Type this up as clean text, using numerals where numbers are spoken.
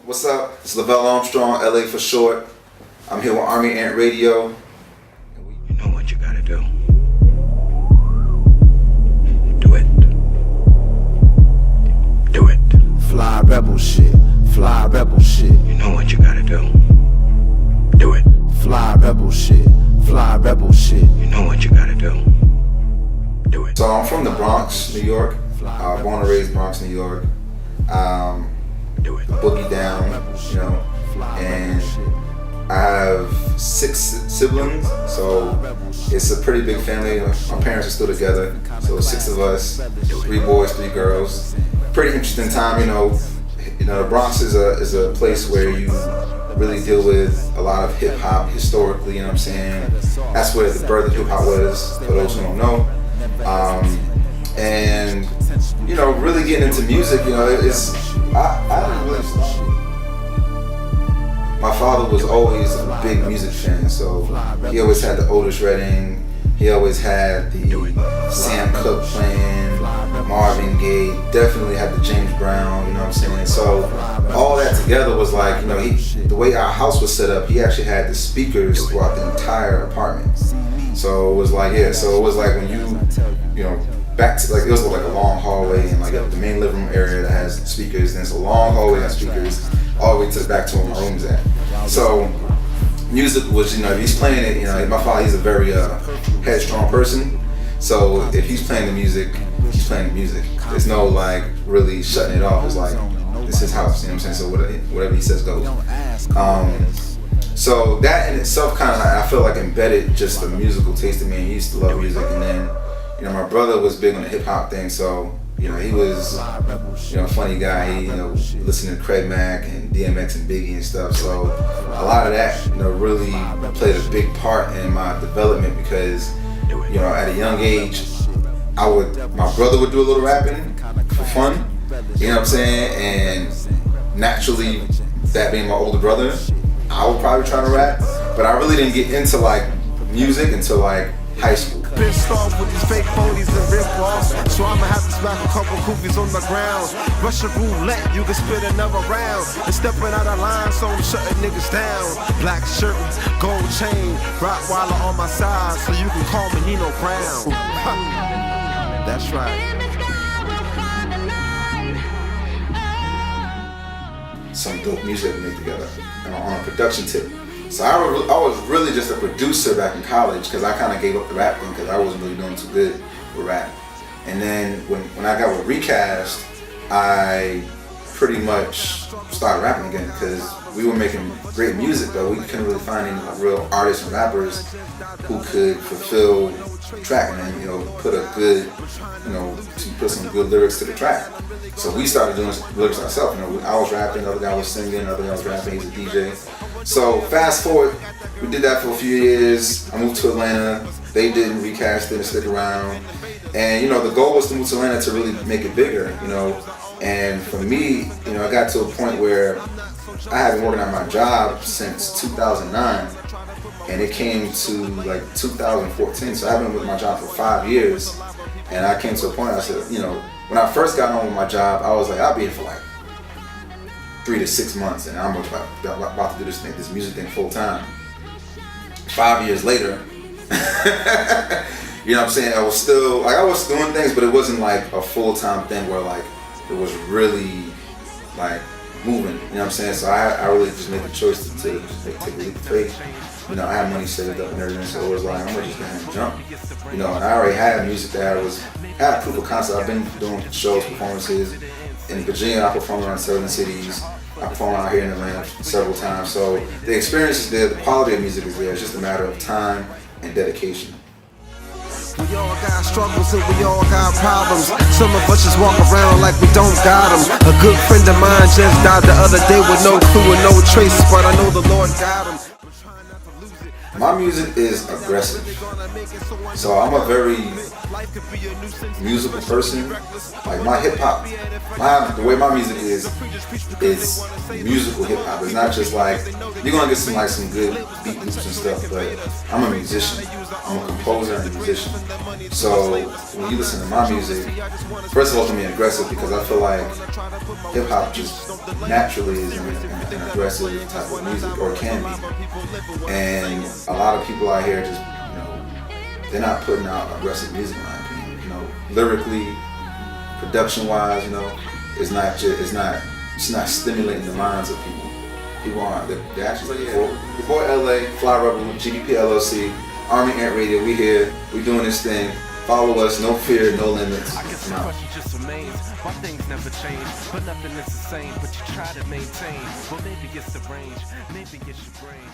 What's up? It's Leaveil Armstrong, LA for short. I'm here with Army Ant Radio. You know what you gotta do. Do it. Do it. Fly rebel shit. Fly rebel shit. You know what you gotta do. Do it. Fly rebel shit. Fly rebel shit. You know what you gotta do. Do it. So I'm from the Bronx, New York. Born and raised Bronx, New York. Do it. Boogie down, you know, and I have 6 siblings, so it's a pretty big family. My parents are still together, so 6 of us, 3 boys, 3 girls. Pretty interesting time, you know. The Bronx is a place where you really deal with a lot of hip hop historically. You know what I'm saying? That's where the birth of hip hop was, for those who don't know. And you know, really getting into music, you know, I didn't really. My father was always a big music fan, so he always had the Otis Redding, he always had the Sam Cooke playing, Marvin Gaye, definitely had the James Brown, you know what I'm saying? So all that together was like, you know, the way our house was set up, he actually had the speakers throughout the entire apartment. So it was like, yeah, so it was like when you know, back to like, it was like a long hallway and like the main living room area that has speakers, and it's a long hallway that has speakers all the way to the back to where my room's at. So music was, you know, if he's playing it, you know, my father, he's a very headstrong person. So if he's playing the music, he's playing the music. There's no like really shutting it off. It's like, this is his house, you know what I'm saying? So whatever he says goes. So that in itself kind of, I feel like embedded just a musical taste in me. He used to love music, and then, you know, my brother was big on the hip hop thing, so, you know, he was, you know, a funny guy. He, you know, listening to Craig Mack and DMX and Biggie and stuff. So a lot of that, you know, really played a big part in my development because, you know, at a young age, my brother would do a little rapping for fun, you know what I'm saying? And naturally, that being my older brother, I would probably try to rap, but I really didn't get into like music until like high school. Pissed off with these fake phonies and rip-offs, so I'ma have to smack a couple goofies on the ground. Russian roulette, you can spit another round. And stepping out of line, so I'm shutting niggas down. Black shirt, gold chain, Rottweiler on my side, so you can call me Nino Brown. That's right. Some dope music we made together on a production tip. So I was really just a producer back in college because I kind of gave up the rap thing because I wasn't really doing too good with rap. And then when I got with Recast, I pretty much started rapping again because we were making great music, but we couldn't really find any real artists and rappers who could fulfill the track and then, you know, put some good lyrics to the track. So we started doing lyrics ourselves. You know, I was rapping, the other guy was singing, the other guy was rapping, he's a DJ. So fast forward, we did that for a few years. I moved to Atlanta. They didn't Recast, didn't stick around. And, you know, the goal was to move to Atlanta to really make it bigger, you know. And for me, you know, I got to a point where I had been working at my job since 2009, and it came to like 2014. So I've been with my job for 5 years, and I came to a point, I said, you know, when I first got on with my job, I was like, I'll be here for like 3 to 6 months, and I'm about to do this music thing full time. 5 years later, you know what I'm saying? I was still doing things, but it wasn't like a full time thing where like it was really like moving. You know what I'm saying? So I really just made the choice to take a leap of faith. You know, I had money saved up and everything, so it was like, I'm gonna just go ahead and jump. You know, and I already had music that had a proof of concept. I've been doing shows, performances. In Virginia, I performed around 7 cities. I performed out here in Atlanta several times. So the experience is there, the quality of music is there. It's just a matter of time and dedication. We all got struggles and we all got problems. Some of us just walk around like we don't got them. A good friend of mine just died the other day with no clue and no traces, but I know the Lord got him. I'm trying not to lose it. My music is aggressive. So I'm a very musical person. Like my hip hop, the way my music is musical hip hop. It's not just like you're gonna get some good beat loops and stuff, but I'm a musician. I'm a composer and a musician. So when you listen to my music, first of all, it's gonna be aggressive because I feel like hip hop just naturally is an aggressive type of music, or can be. And a lot of people out here just, they're not putting out aggressive music in my opinion. Lyrically, production-wise, it's not stimulating the minds of people. People aren't. They're actually like, yeah, your boy LA, Fly Rebel, GDP LLC, Army Ant Radio. We here. We doing this thing. Follow us. No fear, no limits. I guess the question just remains. Why things never change, but nothing is the same. But you try to maintain. Well, maybe it's the range. Maybe it's your brain.